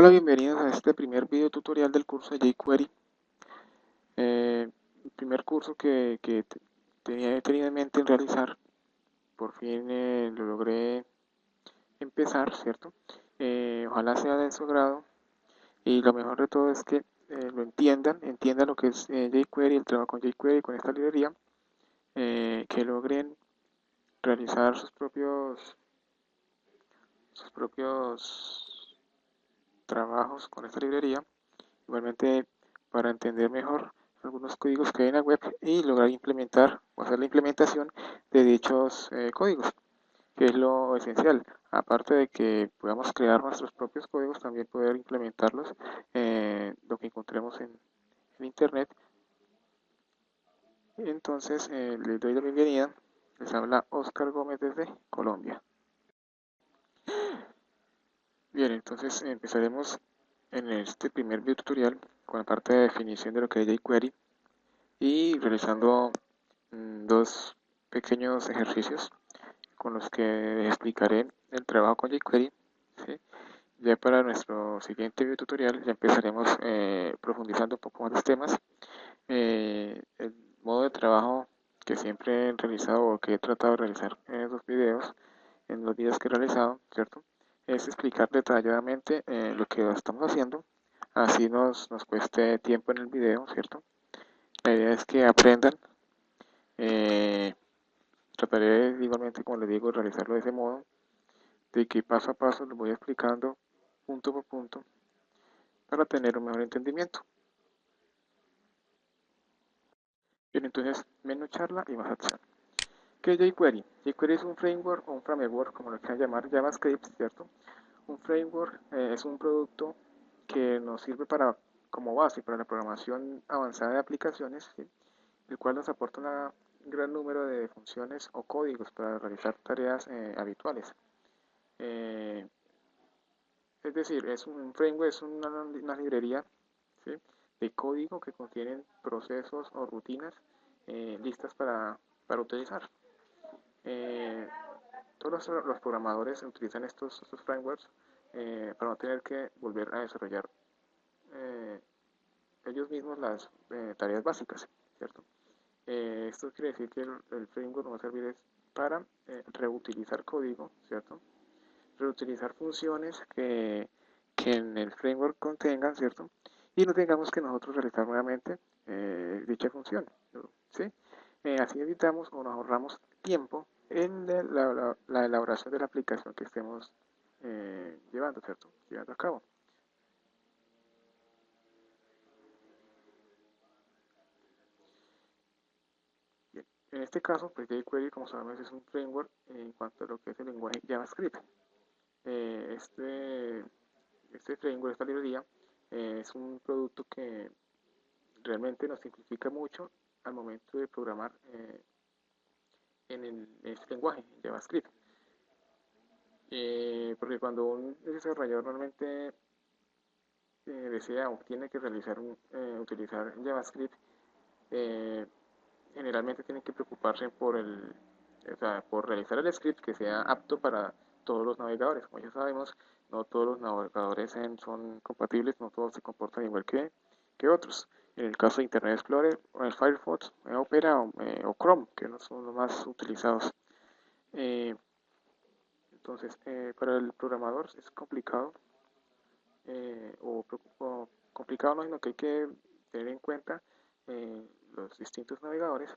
Hola, bienvenidos a este primer video tutorial del curso de jQuery. El primer curso que he tenido en mente en realizar. Por fin lo logré empezar, ¿cierto? Ojalá sea de su agrado y lo mejor de todo es que lo entiendan lo que es jQuery, el trabajo con jQuery, con esta librería, que logren realizar sus propios trabajos con esta librería. Igualmente, para entender mejor algunos códigos que hay en la web y lograr implementar o hacer la implementación de dichos códigos, que es lo esencial. Aparte de que podamos crear nuestros propios códigos, también poder implementarlos, lo que encontremos en Internet. Entonces, les doy la bienvenida. Les habla Oscar Gómez desde Colombia. Bien, entonces empezaremos en este primer video tutorial con la parte de definición de lo que es jQuery y realizando dos pequeños ejercicios con los que explicaré el trabajo con jQuery, ¿sí? Ya para nuestro siguiente video tutorial ya empezaremos profundizando un poco más los temas. El modo de trabajo que siempre he realizado o que he tratado de realizar en los videos que he realizado, ¿cierto? Es explicar detalladamente lo que estamos haciendo, así nos cueste tiempo en el video, ¿cierto? La idea es que aprendan. eh, Trataré igualmente, como les digo, realizarlo de ese modo, de que paso a paso lo voy explicando punto por punto para tener un mejor entendimiento. Bien, entonces, menos charla y más acción. ¿Qué es jQuery? jQuery es un framework o un framework, como lo quieran llamar, JavaScript, ¿cierto? Un framework es un producto que nos sirve como base para la programación avanzada de aplicaciones, ¿sí? El cual nos aporta un gran número de funciones o códigos para realizar tareas habituales. Eh, Es decir, es un framework, es una librería, ¿sí?, de código que contienen procesos o rutinas listas para utilizar. Eh, Todos los programadores utilizan estos frameworks para no tener que volver a desarrollar eh, ellos mismos las tareas básicas, ¿cierto? Esto quiere decir que el framework nos va a servir para reutilizar código, ¿cierto? Reutilizar funciones que en el framework contengan, ¿cierto? Y no tengamos que nosotros realizar nuevamente dicha función, ¿sí? Así evitamos o nos ahorramos tiempo en la elaboración de la aplicación que estemos llevando, ¿cierto? Llevando a cabo. Bien. En este caso, pues jQuery, como sabemos, es un framework en cuanto a lo que es el lenguaje JavaScript. Eh, este, este framework, esta librería, es un producto que realmente nos simplifica mucho al momento de programar en este lenguaje, JavaScript. Porque cuando un desarrollador normalmente desea o tiene que utilizar JavaScript, eh, generalmente tiene que preocuparse por realizar el script que sea apto para todos los navegadores. Como ya sabemos, no todos los navegadores son compatibles, no todos se comportan igual que otros. En el caso de Internet Explorer, o el Firefox, Opera o Chrome, que no son los más utilizados. Eh, entonces, para el programador es complicado, o complicado no, sino que hay que tener en cuenta los distintos navegadores,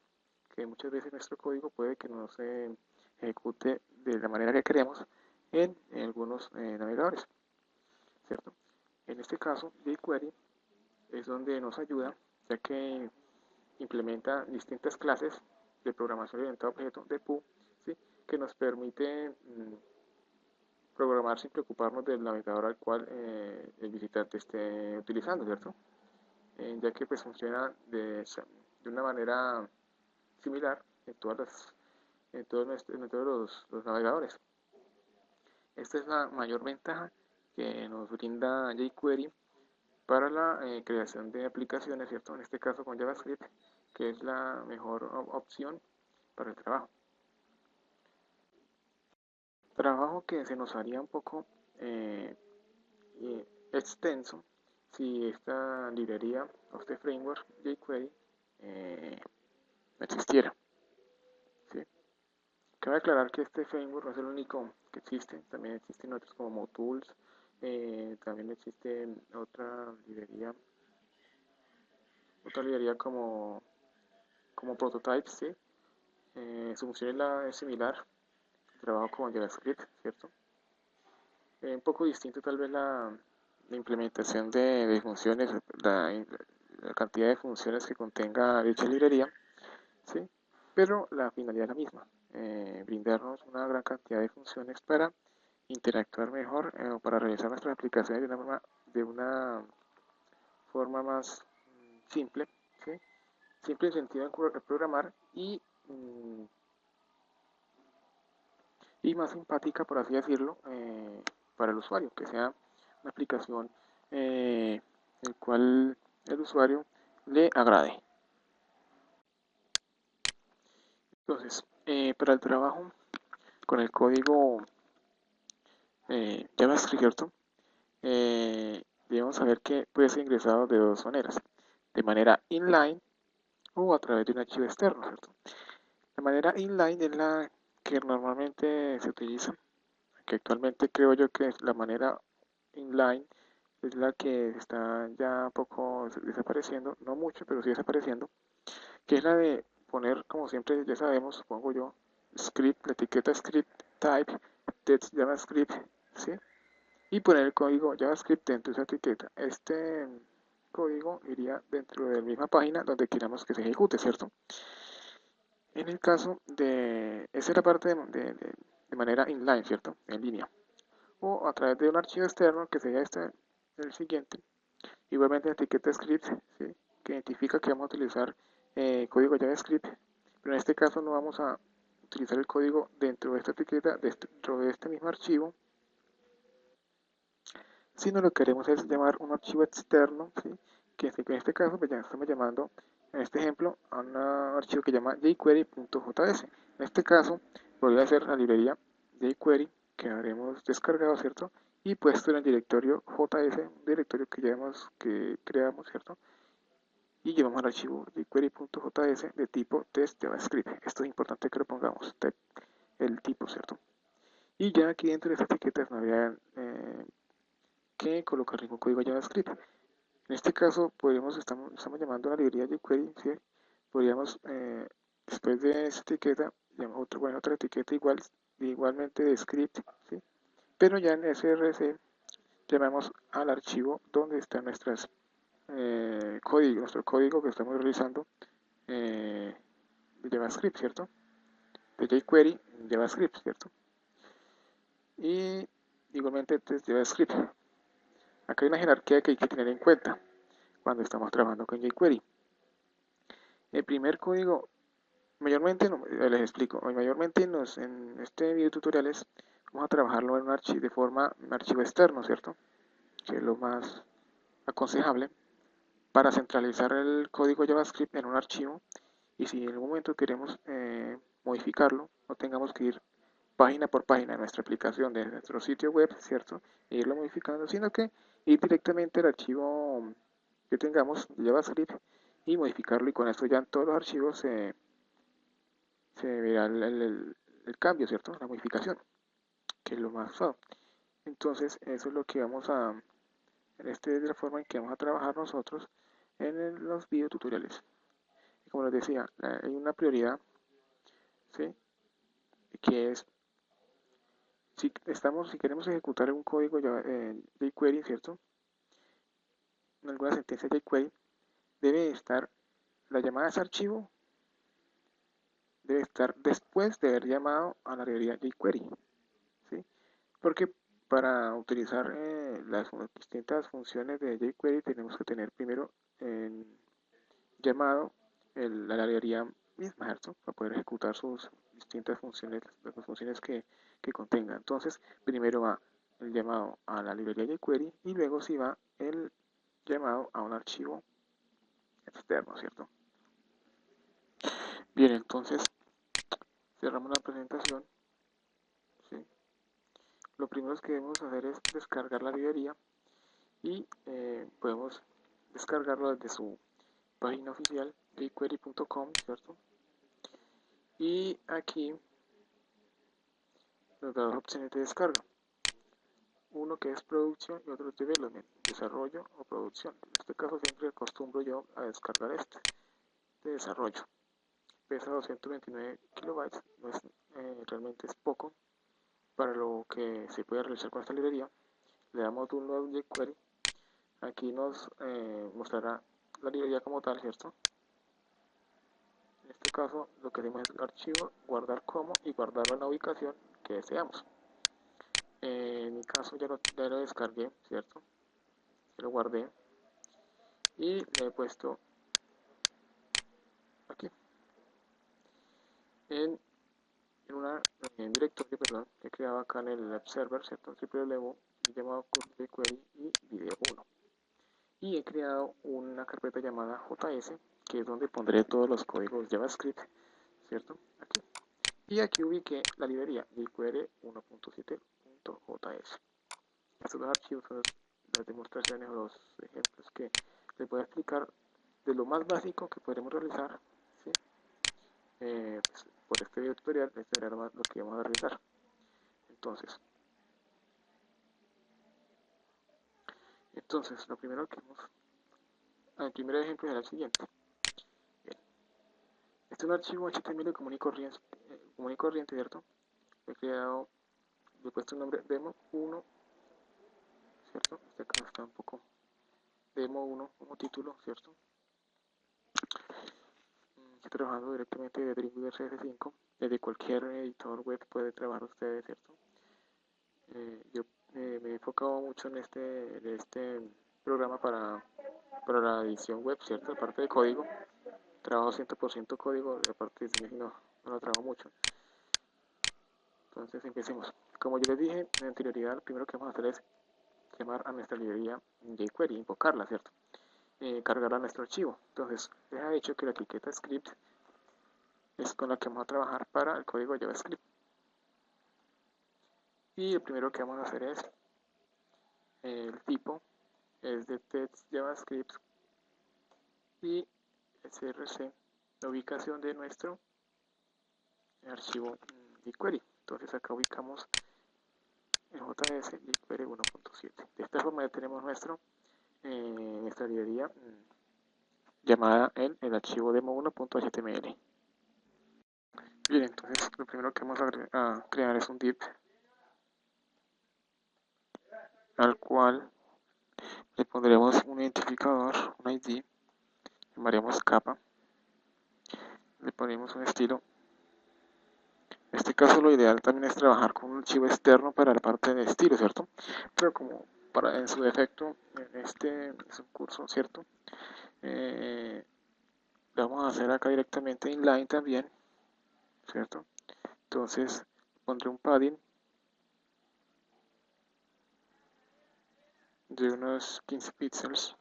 que muchas veces nuestro código puede que no se ejecute de la manera que queremos en algunos navegadores, ¿cierto? En este caso, jQuery es donde nos ayuda, ya que implementa distintas clases de programación orientada a objetos de PU, ¿sí?, que nos permite programar sin preocuparnos del navegador al cual el visitante esté utilizando, ¿cierto? Ya que pues funciona de una manera similar en todos los navegadores. Esta es la mayor ventaja que nos brinda jQuery para la creación de aplicaciones, ¿cierto? En este caso con JavaScript, que es la mejor opción para el trabajo. Trabajo que se nos haría un poco extenso si esta librería o este framework jQuery no existiera. ¿Sí? Cabe aclarar que este framework no es el único que existe, también existen otros como MoTools, también existe otra librería como Prototypes, ¿sí? Su función es similar, trabajo con JavaScript, ¿cierto? Un poco distinto tal vez la implementación de funciones, la cantidad de funciones que contenga dicha librería, ¿sí? Pero la finalidad es la misma, brindarnos una gran cantidad de funciones para interactuar mejor o para realizar nuestras aplicaciones de una forma más simple, ¿sí? Simple en sentido de programar y más simpática, por así decirlo, para el usuario, que sea una aplicación el cual el usuario le agrade. Entonces, para el trabajo con el código JavaScript, ¿cierto? Debemos saber que puede ser ingresado de dos maneras, de manera inline o a través de un archivo externo, ¿cierto? La manera inline es la que normalmente se utiliza, que actualmente creo yo que es la manera inline es la que está ya un poco desapareciendo, no mucho, pero sí desapareciendo, que es la de poner, como siempre ya sabemos, supongo yo, script, la etiqueta script type, text JavaScript, ¿sí? Y poner el código JavaScript dentro de esa etiqueta. Este código iría dentro de la misma página donde queramos que se ejecute, ¿cierto? En el caso de, esa es la parte de manera inline, ¿cierto? En línea. O a través de un archivo externo que sería el siguiente. Igualmente la etiqueta script, ¿sí? Que identifica que vamos a utilizar código JavaScript, pero en este caso no vamos a utilizar el código dentro de esta etiqueta, dentro de este mismo archivo, sino lo que queremos es llamar un archivo externo, ¿sí? Que en este caso pues ya estamos llamando, en este ejemplo, a un archivo que llama jquery.js. En este caso, voy a hacer la librería jQuery que habremos descargado, ¿cierto? Y puesto en el directorio JS, un directorio que creamos, ¿cierto? Y llevamos al archivo jQuery.js de tipo test JavaScript. Esto es importante que lo pongamos, el tipo, ¿cierto? Y ya aquí dentro de estas etiquetas no había que colocar ningún código JavaScript. En este caso, estamos llamando a la librería jQuery, ¿sí? Podríamos, después de esta etiqueta, otra etiqueta igualmente de script, ¿sí? Pero ya en src llamamos al archivo donde está nuestro código que estamos realizando de JavaScript, ¿cierto? De jQuery en JavaScript, ¿cierto? Y igualmente test JavaScript. Acá hay una jerarquía que hay que tener en cuenta cuando estamos trabajando con jQuery. El primer código, mayormente, les explico, mayormente en este video tutoriales vamos a trabajarlo en un archivo externo, ¿cierto? Que es lo más aconsejable para centralizar el código JavaScript en un archivo y si en algún momento queremos modificarlo, no tengamos que ir página por página en nuestra aplicación de nuestro sitio web, ¿cierto? E irlo modificando, sino que ir directamente al archivo que tengamos de JavaScript y modificarlo y con esto ya en todos los archivos se verá el cambio, ¿cierto? La modificación, que es lo más usado. Entonces, eso es lo que esta es la forma en que vamos a trabajar nosotros en los videotutoriales. Y como les decía, hay una prioridad, ¿sí? Que es, si queremos ejecutar un código jQuery, ¿cierto? En alguna sentencia jQuery, debe estar, la llamada a ese archivo debe estar después de haber llamado a la librería jQuery, ¿sí? Porque para utilizar las distintas funciones de jQuery tenemos que tener primero llamado la librería misma, ¿cierto? Para poder ejecutar sus distintas funciones, las funciones que contenga. Entonces, primero va el llamado a la librería jQuery y luego sí va el llamado a un archivo externo, ¿cierto? Bien, entonces cerramos la presentación, ¿sí? Lo primero que debemos hacer es descargar la librería y podemos descargarlo desde su página oficial jquery.com, ¿cierto? Y aquí nos da dos opciones de descarga, uno que es producción y otro es development, desarrollo o producción. En este caso siempre acostumbro yo a descargar este de desarrollo. Pesa 229 kilobytes, no es, realmente es poco para lo que se puede realizar con esta librería. Le damos download jQuery, aquí nos mostrará la librería como tal, ¿cierto? En este caso lo que hacemos es el archivo, guardar como y guardarlo en la ubicación que deseamos. En mi caso ya lo descargué, ¿cierto? Ya lo guardé y le he puesto aquí en un directorio, perdón, que he creado acá en el web server, ¿cierto? www, llamado curso de query y video 1. Y he creado una carpeta llamada JS, que es donde pondré todos los códigos JavaScript, ¿cierto? Aquí. Y aquí ubiqué la librería jQuery 1.7.js. Estos dos archivos son las demostraciones o los ejemplos que les voy a explicar de lo más básico que podremos realizar, ¿sí? Pues, por este video tutorial, este será lo que vamos a realizar. Entonces, lo primero que vamos, el primer ejemplo será el siguiente. Bien. Este es un archivo HTML común y corriente, ¿cierto? He creado, le he puesto un nombre demo 1, ¿cierto? Este acá está un poco demo 1 como título, ¿cierto? Estoy trabajando directamente de Dreamweaver CS5, desde cualquier editor web puede trabajar ustedes, ¿cierto? Yo me he enfocado mucho en este programa para la edición web, ¿cierto? Aparte de código, trabajo 100% código, aparte de diseño no lo trabajo mucho. Entonces empecemos. Como yo les dije en anterioridad, lo primero que vamos a hacer es llamar a nuestra librería jQuery, invocarla, ¿cierto? Cargarla a nuestro archivo. Entonces, les ha hecho que la etiqueta script es con la que vamos a trabajar para el código JavaScript. Y lo primero que vamos a hacer es el tipo es de text JavaScript y src, la ubicación de nuestro archivo jQuery. Entonces acá ubicamos el JS jQuery 1.7. De esta forma ya tenemos nuestra librería llamada en el archivo demo1.html. Bien, entonces lo primero que vamos a crear es un div al cual le pondremos un identificador, un ID, llamaremos capa, le ponemos un estilo. En este caso lo ideal también es trabajar con un archivo externo para la parte de estilo, ¿cierto? Pero como en su defecto en este es un curso, ¿cierto? Lo vamos a hacer acá directamente inline también, ¿cierto? Entonces pondré un padding de unos 15 píxeles,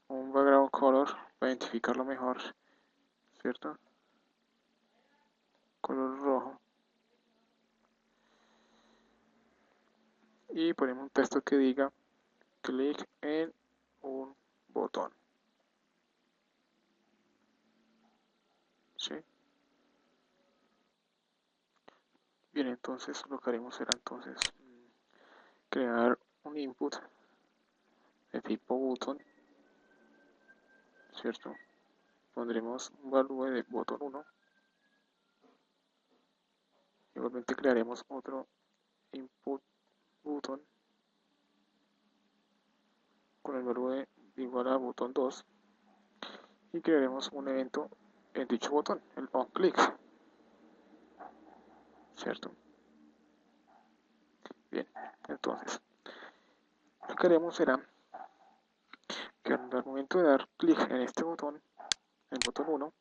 un background color para identificarlo mejor, ¿cierto? Color rojo. Y ponemos un texto que diga clic en un botón. ¿Sí? Bien, entonces lo que haremos será entonces crear un input de tipo button, ¿cierto? Pondremos un valor de botón 1. Igualmente crearemos otro input button con el valor de igual a botón 2 y crearemos un evento en dicho botón, el onClick, ¿cierto? Bien, entonces lo que haremos será que al momento de dar clic en este botón, el botón 1,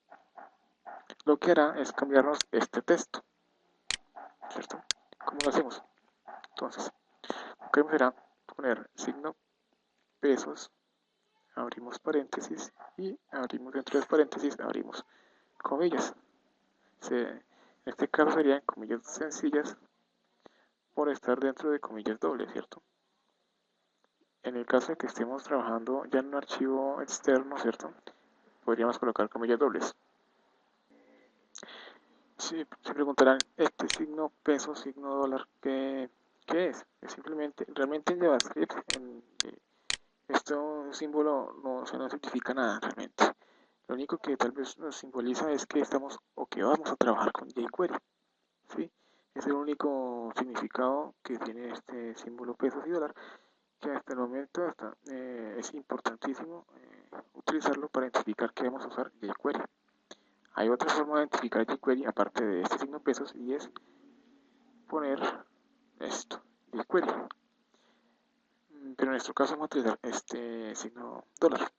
lo que hará es cambiarnos este texto, ¿cierto? ¿Cómo lo hacemos? Entonces, lo que haremos será poner signo pesos, abrimos paréntesis y abrimos dentro de los paréntesis, abrimos comillas. En este caso serían comillas sencillas por estar dentro de comillas dobles, ¿cierto? En el caso de que estemos trabajando ya en un archivo externo, ¿cierto? Podríamos colocar comillas dobles. Si se preguntarán, este signo peso, signo dólar, ¿qué es? Es simplemente, realmente en JavaScript, este símbolo no, o sea, no significa nada realmente. Lo único que tal vez nos simboliza es que estamos o que vamos a trabajar con jQuery, ¿sí? Es el único significado que tiene este símbolo pesos y dólar, que hasta el momento es importantísimo utilizarlo para identificar que vamos a usar jQuery. Hay otra forma de identificar jQuery aparte de este signo pesos y es poner esto, jQuery. Pero en nuestro caso vamos a utilizar este signo dólar.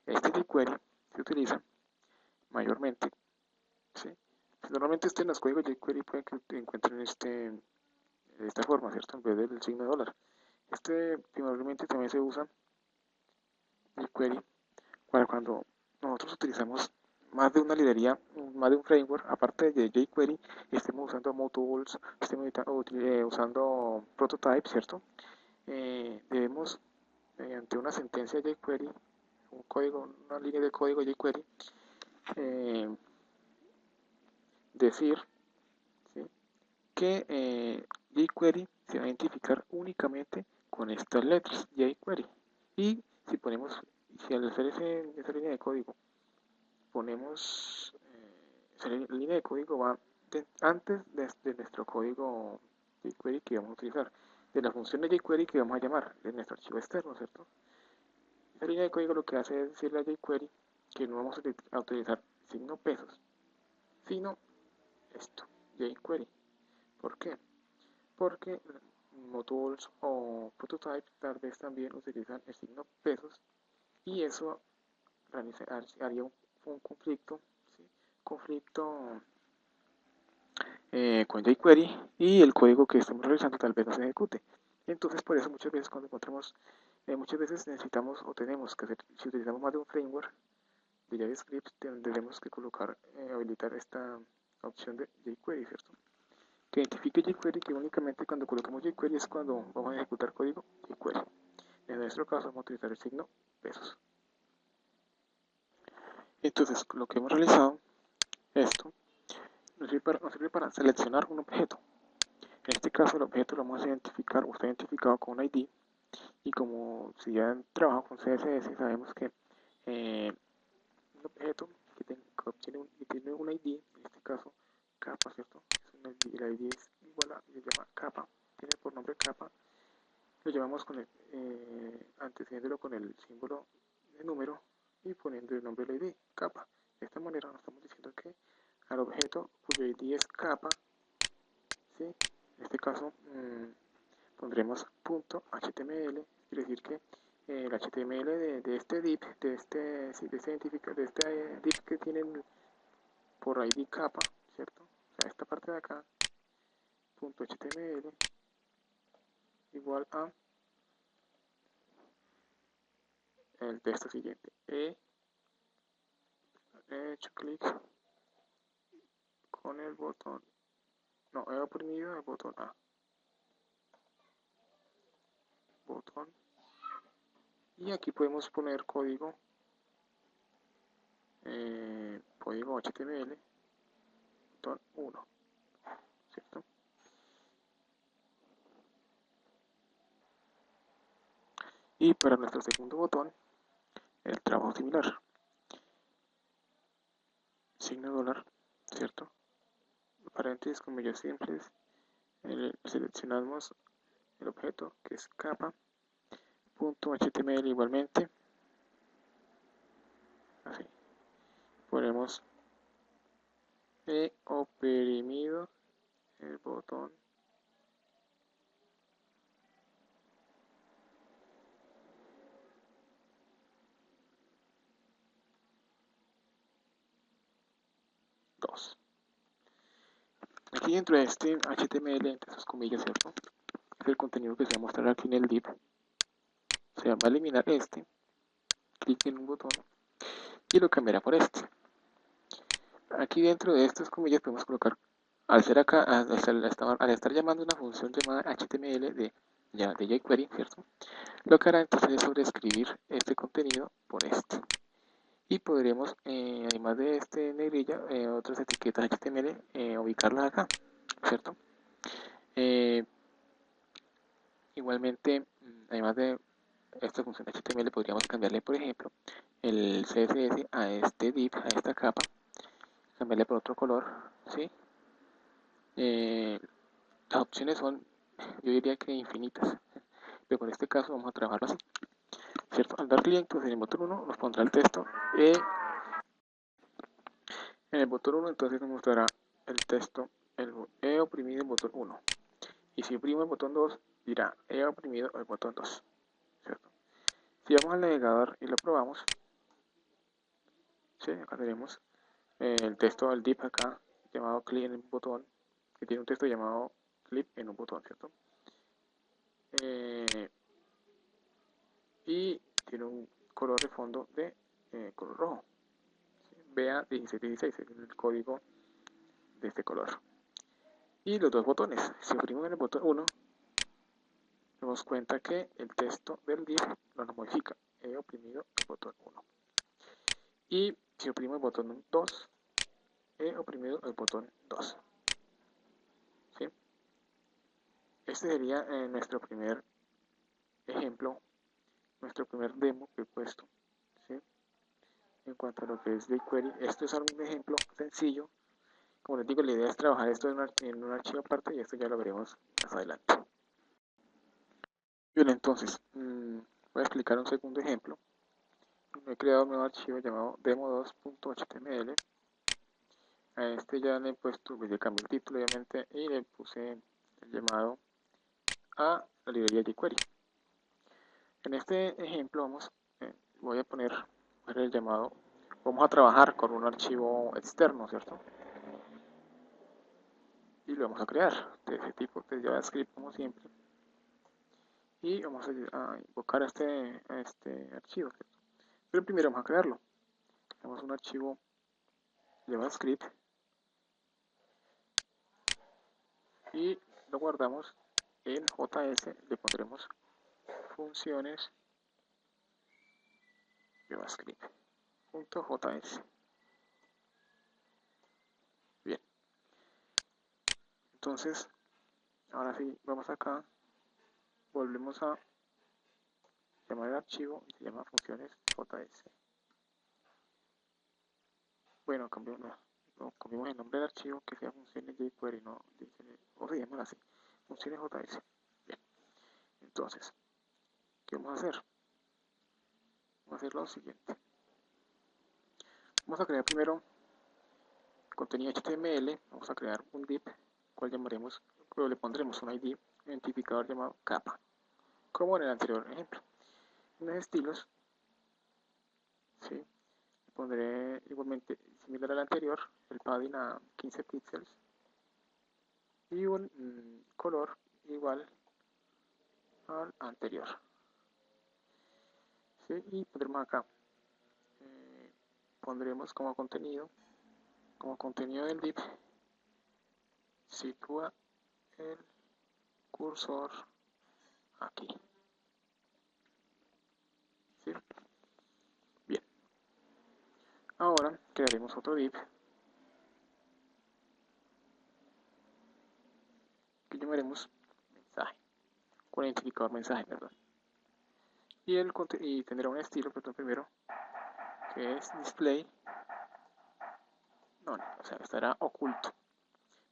Este jQuery se utiliza mayormente, ¿sí? Normalmente en los códigos jQuery pueden que encuentren de esta forma, ¿cierto? En vez del signo de dólar. Este primordialmente también se usa jQuery para cuando nosotros utilizamos más de una librería, más de un framework, aparte de jQuery, estemos usando MoTools, estemos usando Prototype, ¿cierto? Debemos, mediante una sentencia jQuery, un código, una línea de código jQuery, eh, decir, ¿sí?, que jQuery se va a identificar únicamente con estas letras jQuery. Y si al hacer esa línea de código ponemos, esa línea de código va antes de nuestro código jQuery que vamos a utilizar, de la función de jQuery que vamos a llamar, de nuestro archivo externo, ¿cierto? Esa línea de código lo que hace es decirle a jQuery que no vamos a utilizar signo pesos, sino esto, jQuery. ¿Por qué? Porque modules o prototype tal vez también utilizan el signo pesos y eso haría un conflicto, ¿sí?, conflicto con jQuery y el código que estamos realizando tal vez no se ejecute. Entonces por eso muchas veces cuando encontramos, muchas veces necesitamos o tenemos que hacer, si utilizamos más de un framework de JavaScript, tendremos que habilitar esta opción de jQuery, ¿cierto? Que identifique jQuery, que únicamente cuando coloquemos jQuery es cuando vamos a ejecutar código jQuery. En nuestro caso vamos a utilizar el signo pesos. Entonces lo que hemos realizado, esto, nos sirve para seleccionar un objeto. En este caso el objeto lo vamos a identificar o está identificado con un ID, y como si ya trabajado con CSS sabemos que un objeto que tiene un ID, en este caso capa, ¿cierto? El ID es igual a, se llama capa, tiene por nombre capa, lo llamamos antecediéndolo con el símbolo de número y poniendo el nombre del ID, capa. De esta manera nos estamos diciendo que al objeto cuyo ID es capa, ¿sí?, en este caso pondremos .html, quiere decir que el HTML de este div, de este div que tienen por ID capa, ¿cierto? O sea, esta parte de acá, .html igual a el texto siguiente. He hecho clic con el botón, no, he oprimido el botón A, botón, y aquí podemos poner código HTML, botón 1, ¿cierto? Y para nuestro segundo botón, el trabajo similar, signo dólar, ¿cierto? Paréntesis, comillas simples, seleccionamos el objeto que es capa, .html igualmente, así, ponemos he oprimido el botón dos. Aquí dentro de este HTML, entre sus comillas, ¿cierto?, es el contenido que se va a mostrar aquí en el div. O sea, va a eliminar clic en un botón y lo cambiará por este. Aquí dentro de estas comillas podemos colocar, al estar llamando una función llamada HTML de ya de jQuery, ¿cierto? Lo que hará entonces es sobreescribir este contenido por este. Y podremos, además de este negrilla, otras etiquetas HTML, ubicarlas acá, ¿cierto? Igualmente, además de esta función HTML, podríamos cambiarle, por ejemplo, el CSS a este div, a esta capa, cambiarle por otro color, ¿sí? Las opciones son, yo diría que infinitas, pero en este caso vamos a trabajarlo así, ¿cierto? Al dar clic entonces en el botón 1 nos pondrá el texto, en el botón 1 entonces nos mostrará el texto, he oprimido el botón 1, y si oprimo el botón 2 dirá he oprimido el botón 2, ¿cierto? Si vamos al navegador y lo probamos, ¿sí? Acá tenemos el texto del div acá, llamado clic en un botón, que tiene un texto llamado clic en un botón, ¿cierto? Y tiene un color de fondo de color rojo. Vea 1616, es el código de este color. Y los dos botones, si oprimimos en el botón 1, nos damos cuenta que el texto del div no nos modifica. He oprimido el botón 1. Y si oprimo el botón 2, he oprimido el botón 2. ¿Sí? Este sería nuestro primer ejemplo, nuestro primer demo que he puesto. ¿Sí? En cuanto a lo que es jQuery, esto es un ejemplo sencillo. Como les digo, la idea es trabajar esto en un archivo aparte y esto ya lo veremos más adelante. Bien, entonces, voy a explicar un segundo ejemplo. He creado un nuevo archivo llamado demo2.html. A este ya le he puesto, le cambié el título obviamente y le puse el llamado a la librería jQuery. En este ejemplo voy a poner el llamado, vamos a trabajar con un archivo externo, ¿cierto? Y lo vamos a crear de ese tipo de JavaScript como siempre. Y vamos a invocar a este archivo, ¿cierto? Pero primero vamos a crearlo. Tenemos un archivo JavaScript y lo guardamos en JS, le pondremos funciones JavaScript.js. Bien, entonces ahora sí vamos acá, volvemos a llamar el archivo y se llama funciones JS. Bueno, cambiamos el nombre del archivo que sea funciones jQuery, no o se llama así, funciones JS. Bien, entonces, ¿qué vamos a hacer? Vamos a hacer lo siguiente. Vamos a crear primero contenido HTML, vamos a crear un div, cual llamaremos, pero le pondremos un ID, un identificador llamado capa, como en el anterior ejemplo. En los estilos, ¿sí? Pondré igualmente similar al anterior, el padding a 15 píxeles y un color igual al anterior. ¿Sí? Y pondremos acá, pondremos como contenido del div, sitúa el cursor aquí. ¿Sí? Bien. Ahora crearemos otro div que llamaremos mensaje, con el identificador mensaje, ¿verdad? Y tendrá un estilo, perdón, primero, que es display, no, o sea, estará oculto.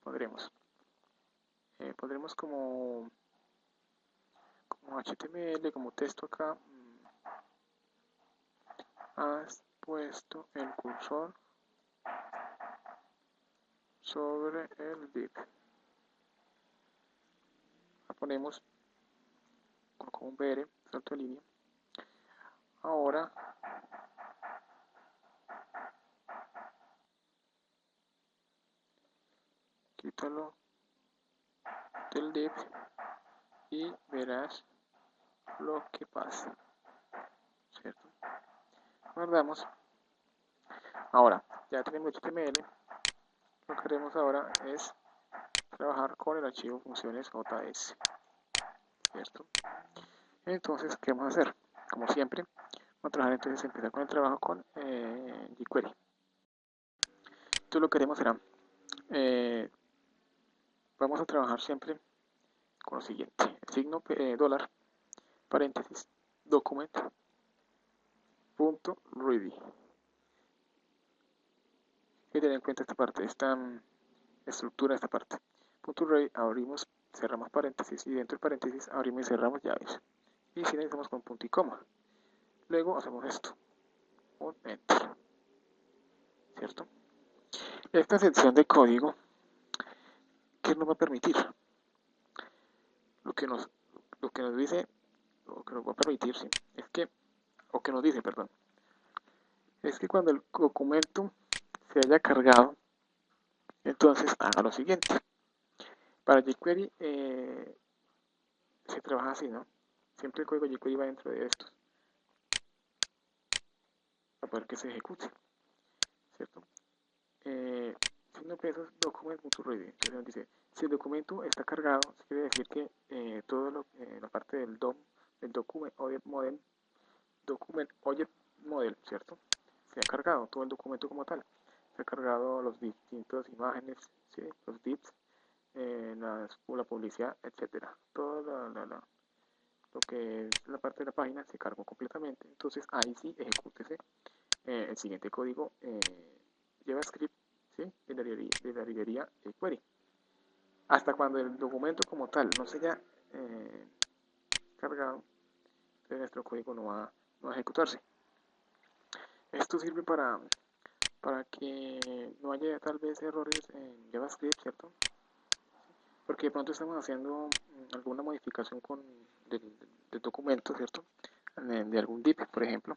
Pondremos como HTML, como texto acá, has puesto el cursor sobre el div. Ponemos con un BR, salto de línea. Ahora quítalo del div y verás lo que pasa, ¿cierto? Guardamos. Ahora, ya tenemos HTML. Lo que haremos ahora es trabajar con el archivo funciones JS. ¿cierto? Entonces, ¿qué vamos a hacer? Como siempre, vamos a trabajar, entonces empezar con el trabajo con jQuery. Entonces lo que haremos será, vamos a trabajar siempre con lo siguiente, el signo dólar, paréntesis, document, punto, ready. Hay que tener en cuenta esta parte, esta estructura de esta parte. Punto ready, abrimos, cerramos paréntesis y dentro del paréntesis abrimos y cerramos llaves. Y finalizamos con punto y coma. Luego hacemos esto, un enter, ¿cierto? Esta sección de código, ¿qué nos va a permitir? Lo que nos dice, lo que nos va a permitir, sí, es que, o que nos dice, perdón, es que cuando el documento se haya cargado, entonces haga lo siguiente. Para jQuery se trabaja así, ¿no? Siempre el código jQuery va dentro de estos, para poder que se ejecute, ¿cierto? Si no pesos document.ready, entonces nos dice, si el documento está cargado, quiere decir que todo la parte del DOM, del document object model, ¿cierto? Se ha cargado todo el documento como tal. Se ha cargado los distintas imágenes, ¿sí? Los divs, la publicidad, etcétera. Todo lo que es la parte de la página se cargó completamente. Entonces ahí sí ejecútese el siguiente código JavaScript, ¿sí? de la librería query. Hasta cuando el documento como tal no se haya cargado, entonces nuestro código no va a ejecutarse. Esto sirve para que no haya tal vez errores en JavaScript, ¿cierto? Porque de pronto estamos haciendo alguna modificación del documento, ¿cierto? De algún div, por ejemplo,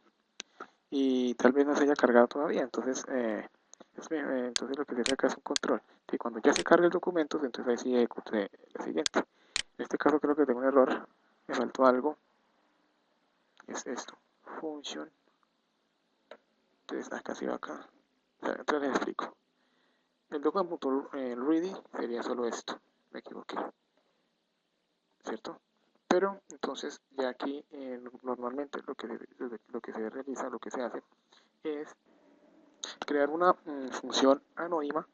y tal vez no se haya cargado todavía, entonces entonces lo que se hace acá es un control, que cuando ya se cargue el documento, entonces ahí sí ejecute la siguiente. En este caso creo que tengo un error, me faltó algo, es esto, function, entonces acá sí va acá, entonces les explico. El document.ready sería solo esto, me equivoqué, ¿cierto? Pero entonces ya aquí normalmente lo que se realiza, lo que se hace es crear una función anónima,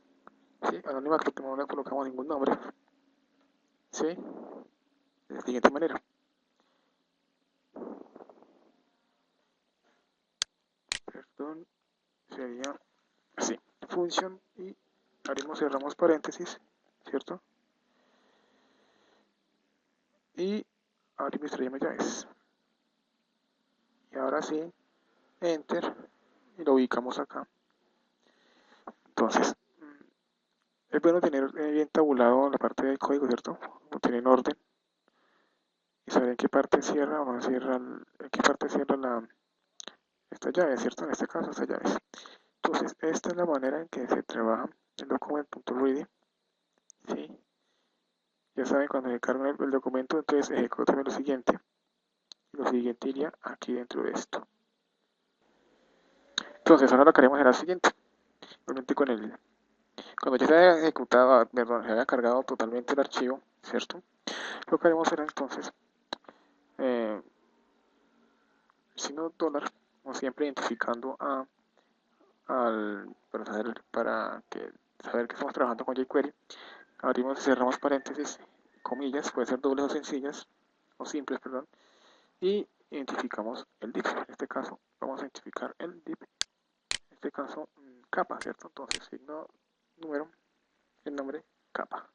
¿sí? Anónima que no le colocamos ningún nombre, ¿sí? De la siguiente manera. Perdón, sería así, función y abrimos, cerramos paréntesis, ¿cierto? Y abrimos y cerramos llaves. Y ahora sí, enter, y lo ubicamos acá. Entonces, es bueno tener bien tabulado la parte del código, ¿cierto? Lo tener en orden y saber en qué parte cierra o no cierra, en qué parte cierra esta llave, ¿cierto? En este caso, esta llave. Entonces, esta es la manera en que se trabaja el document.ready, ¿sí? Ya saben, cuando se carga el documento, entonces ejecútame lo siguiente. Y lo siguiente iría aquí dentro de esto. Entonces, ahora lo que haremos será lo siguiente. Realmente cuando ya se haya ejecutado, perdón, se haya cargado totalmente el archivo, ¿cierto? Lo que haremos será entonces, signo dólar, como siempre identificando para saber que estamos trabajando con jQuery, abrimos y cerramos paréntesis, comillas, puede ser dobles o sencillas, o simples, perdón, y identificamos el div. En este caso, vamos a identificar el div, en este caso, capa, ¿cierto? Entonces, signo número, el nombre, capa.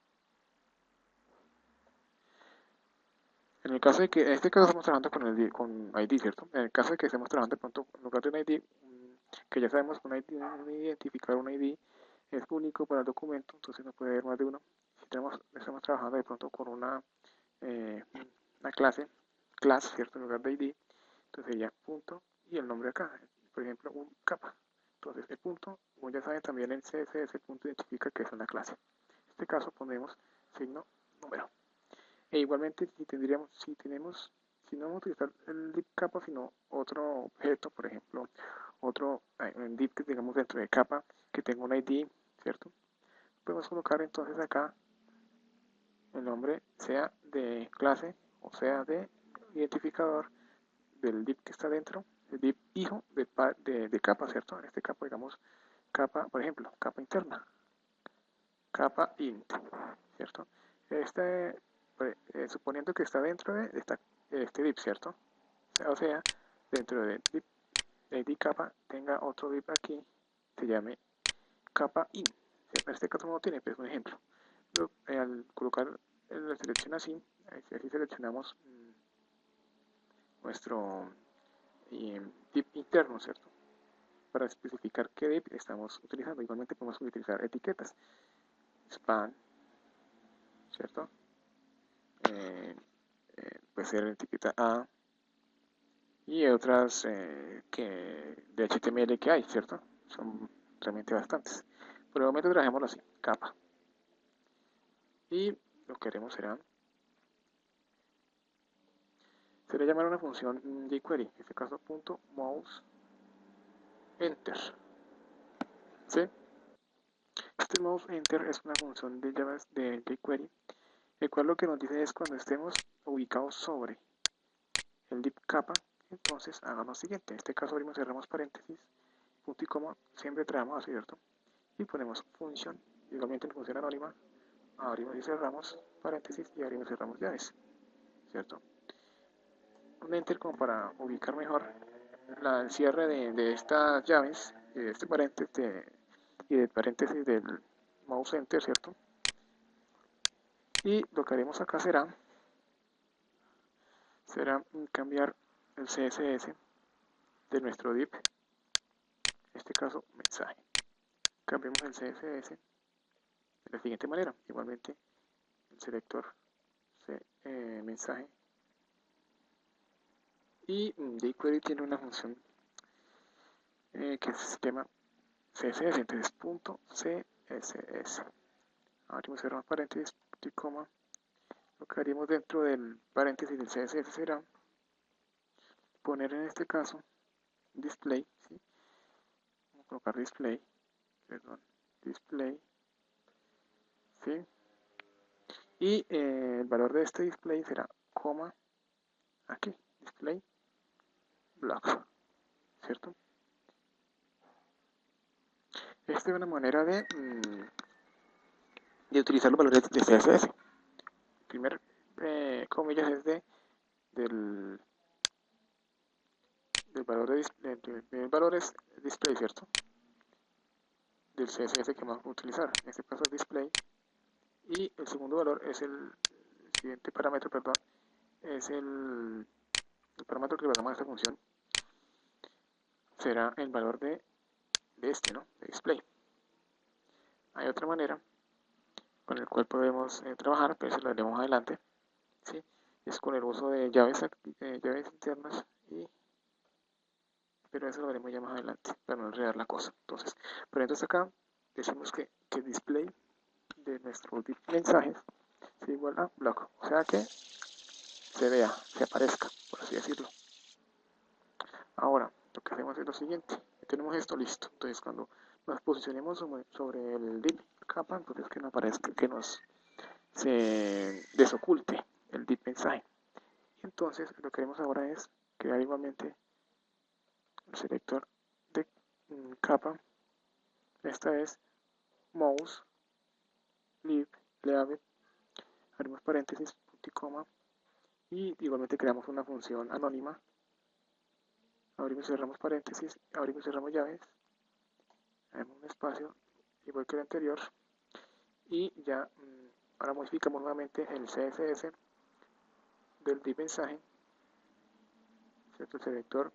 En el caso de que, en este caso estamos trabajando con ID, ¿cierto? En el caso de que estemos trabajando de pronto en lugar de un ID, que ya sabemos que un identificar un ID es único para el documento, entonces no puede haber más de uno. Si estamos trabajando de pronto con una clase, ¿cierto? En lugar de ID, entonces sería punto y el nombre acá, por ejemplo, un capa. Entonces el punto, como ya saben, también el CSS punto identifica que es una clase. En este caso ponemos signo número. E igualmente si no vamos a utilizar el div capa, sino otro objeto, por ejemplo, un div que tengamos dentro de capa, que tenga un ID, ¿cierto? Podemos colocar entonces acá el nombre sea de clase o sea, de identificador del div que está dentro, el div hijo de capa, ¿cierto? En este caso, digamos, capa, por ejemplo, capa interna, capa int, ¿cierto? Suponiendo que está dentro de este div, ¿cierto? O sea, dentro de div capa tenga otro div aquí, se llame capa in. En este caso no tiene, pero es un ejemplo. Al colocar la selección así seleccionamos nuestro div interno, ¿cierto? Para especificar qué div estamos utilizando. Igualmente podemos utilizar etiquetas. Span, ¿cierto? Puede ser etiqueta A y otras de HTML que hay, ¿cierto? Son realmente bastantes. Por el momento trabajémoslo así, capa. Y lo que haremos será llamar a una función jQuery, en este caso .mouse enter. ¿Sí? Este mouse enter es una función de jQuery, el cual lo que nos dice es cuando estemos ubicados sobre el div capa, entonces hagamos lo siguiente. En este caso abrimos y cerramos paréntesis, punto y coma, siempre traemos así, ¿cierto? Y ponemos función, igualmente en función anónima, abrimos y cerramos paréntesis y abrimos y cerramos llaves, ¿cierto? Un enter como para ubicar mejor el cierre de estas llaves, de este paréntesis y del paréntesis del mouse enter, ¿cierto? Y lo que haremos acá será cambiar el CSS de nuestro div, en este caso mensaje. Cambiamos el CSS de la siguiente manera, igualmente el selector mensaje, y jQuery tiene una función que se llama CSS, entonces .css. Abrimos, cerramos paréntesis, punto y coma. Lo que haríamos dentro del paréntesis del CSS será poner en este caso display, ¿sí? Vamos a colocar display, ¿sí? Y el valor de este display será coma aquí, display block, ¿cierto? Esta es una manera de utilizar los valores de CSS. El primer comillas es del valor del valor es display, ¿cierto? Del CSS que vamos a utilizar. En este caso es display. Y el segundo valor es el siguiente parámetro, perdón, es el parámetro que le pasamos a esta función. Será el valor de este, ¿no? De display. Hay otra manera con el cual podemos trabajar, pero eso lo haremos más adelante, ¿sí? Es con el uso de llaves internas, pero eso lo haremos ya más adelante para no enredar la cosa. Entonces, entonces acá decimos que el display de nuestro mensajes es igual a block, o sea que se vea, se aparezca, por así decirlo. Ahora, lo que hacemos es lo siguiente, tenemos esto listo, entonces cuando nos posicionemos sobre el div capa, entonces que nos aparezca, que se desoculte el div mensaje. Entonces lo que haremos ahora es crear igualmente el selector de capa. Esta es mouse leave, abrimos paréntesis, punto y coma, y igualmente creamos una función anónima, abrimos y cerramos paréntesis, abrimos y cerramos llaves, haremos un espacio igual que el anterior, y ya ahora modificamos nuevamente el CSS del div mensaje, ¿cierto? El selector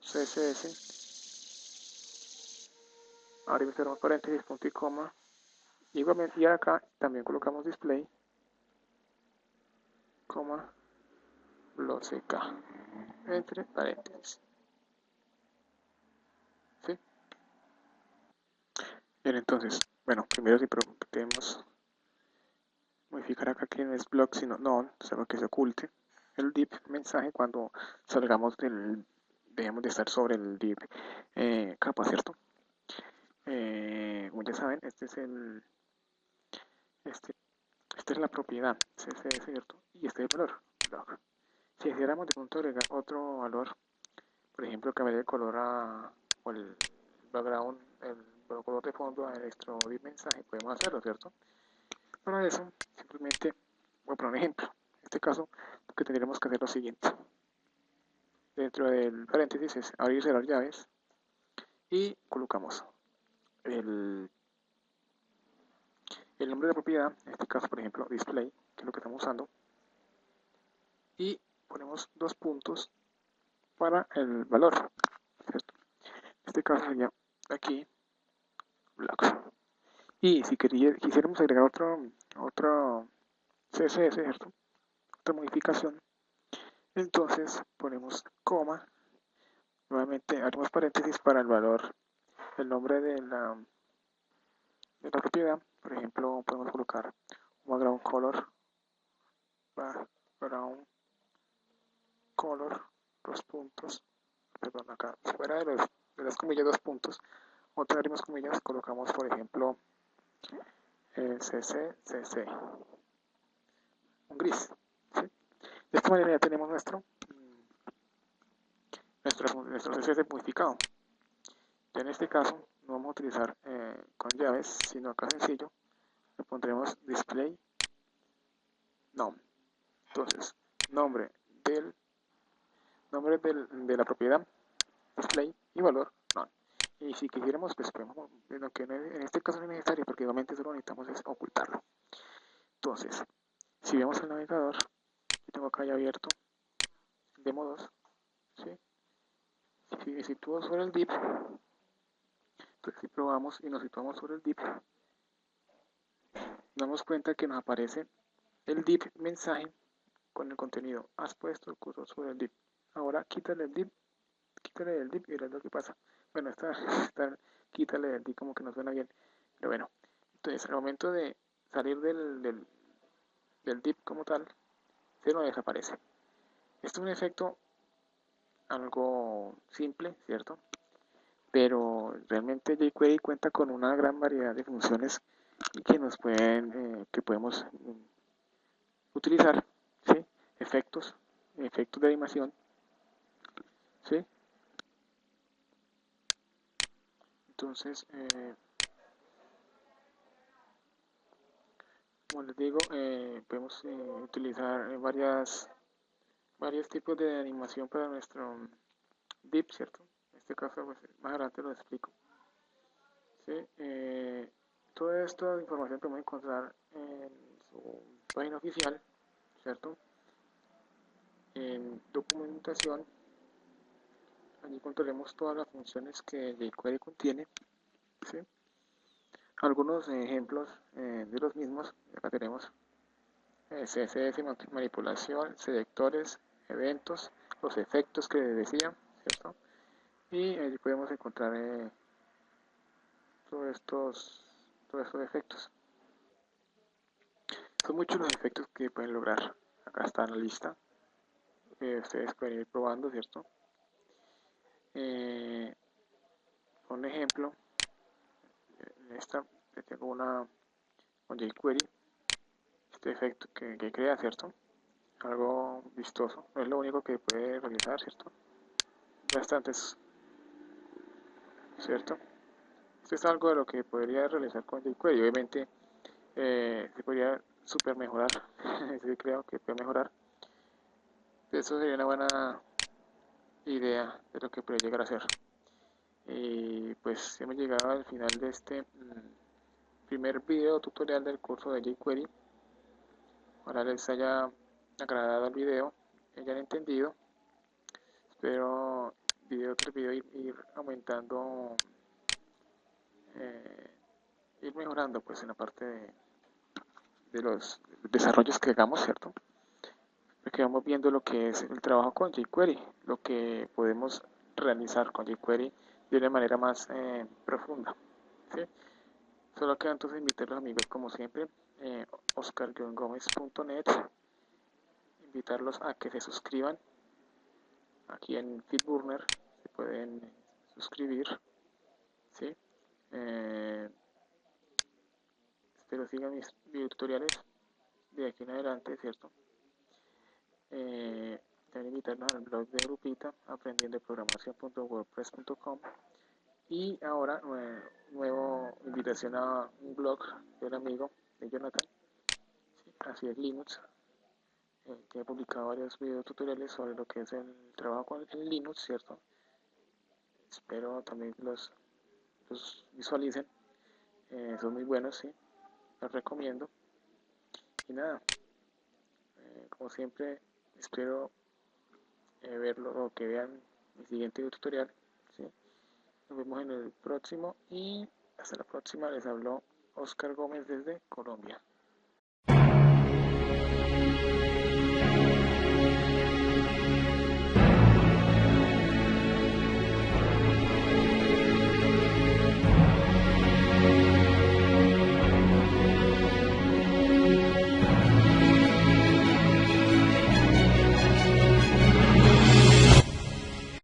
.css, abrimos y cerramos paréntesis, punto y coma, igualmente, y acá también colocamos display, coma, block entre paréntesis. ¿Sí? Bien, entonces, bueno, primero si podemos modificar acá que no es block sino none, o sea, que se oculte el div mensaje cuando salgamos debemos de estar sobre el div capa, ¿cierto? Como ya saben, esta es la propiedad CSS, ¿cierto? Y este es el valor, block. Si quisiéramos de pronto agregar otro valor, por ejemplo, cambiar el color o el background, el color de fondo a nuestro mensaje, podemos hacerlo, ¿cierto? Para eso, simplemente voy a poner un ejemplo. En este caso, lo que tendríamos que hacer es lo siguiente. Dentro del paréntesis es abrir y cerrar llaves y colocamos el, el nombre de la propiedad, en este caso, por ejemplo, display, que es lo que estamos usando, y ponemos dos puntos para el valor, ¿cierto? En este caso sería aquí, blocks. Y si quisiéramos agregar otro CSS, ¿cierto? Otra modificación, entonces ponemos coma, nuevamente abrimos paréntesis para el valor, el nombre de la propiedad. Por ejemplo, podemos colocar un background color, background color, dos puntos, perdón, acá fuera de las comillas, dos puntos, otra abrimos comillas, colocamos por ejemplo CC, un gris, ¿sí? De esta manera ya tenemos nuestro CSS modificado. Ya en este caso no vamos a utilizar con llaves, sino acá sencillo, le pondremos display nom. Entonces, nombre de la propiedad, display y valor none. Y si quisiéramos, pues podemos, que en este caso no es necesario porque igualmente solo necesitamos es ocultarlo. Entonces, si vemos el navegador, yo tengo acá ya abierto demo 2, ¿sí? Si me sitúo sobre el div, entonces si probamos y nos situamos sobre el div, nos damos cuenta que nos aparece el div mensaje con el contenido. Has puesto el cursor sobre el div. Ahora quítale el div y verás lo que pasa. Bueno, quítale el div como que no suena bien. Pero bueno, entonces al momento de salir del div como tal, se nos desaparece. Esto es un efecto algo simple, ¿cierto? Pero realmente jQuery cuenta con una gran variedad de funciones y que podemos utilizar, ¿sí? Efectos de animación, ¿sí? Entonces, como les digo, podemos utilizar varios tipos de animación para nuestro div, ¿cierto? En este caso, pues, más adelante lo explico. ¿Sí? Toda esta información podemos encontrar en su página oficial, ¿cierto? En documentación, allí encontraremos todas las funciones que jQuery contiene, ¿sí? Algunos ejemplos de los mismos, acá tenemos CSS, manipulación, selectores, eventos, los efectos que decía, ¿cierto? Y allí podemos encontrar todos estos efectos. Son muchos los efectos que pueden lograr. Acá está en la lista. Ustedes pueden ir probando, ¿cierto? Un ejemplo, en esta tengo una con jQuery, este efecto que crea, ¿cierto? Algo vistoso, no es lo único que puede realizar, ¿cierto? Bastantes, ¿cierto? Esto es algo de lo que podría realizar con jQuery. Obviamente se podría super mejorar, sí, creo que puede mejorar. Eso sería una buena idea de lo que puede llegar a ser. Y pues hemos llegado al final de este primer video tutorial del curso de jQuery. Ojalá les haya agradado el video, hayan entendido. Espero video tras video ir aumentando, eh, ir mejorando pues en la parte de los desarrollos que hagamos, ¿cierto? Porque vamos viendo lo que es el trabajo con jQuery, lo que podemos realizar con jQuery de una manera más profunda, ¿sí? Solo queda entonces invitar a los amigos como siempre, oscar-gomez.net, invitarlos a que se suscriban aquí en FeedBurner, se pueden suscribir, ¿sí? Espero sigan mis videotutoriales de aquí en adelante, ¿cierto? también invitarlos al blog de Grupita, aprendiendoprogramación.wordpress.com. Y ahora, nuevo invitación a un blog de un amigo, de Jonathan, ¿sí? Así es Linux, que he publicado varios videos tutoriales sobre lo que es el trabajo con el Linux, ¿cierto? Espero también los visualicen, son muy buenos, ¿sí? Los recomiendo. Y nada, como siempre, espero verlo o que vean mi siguiente video tutorial, ¿sí? Nos vemos en el próximo y hasta la próxima. Les habló Oscar Gómez desde Colombia.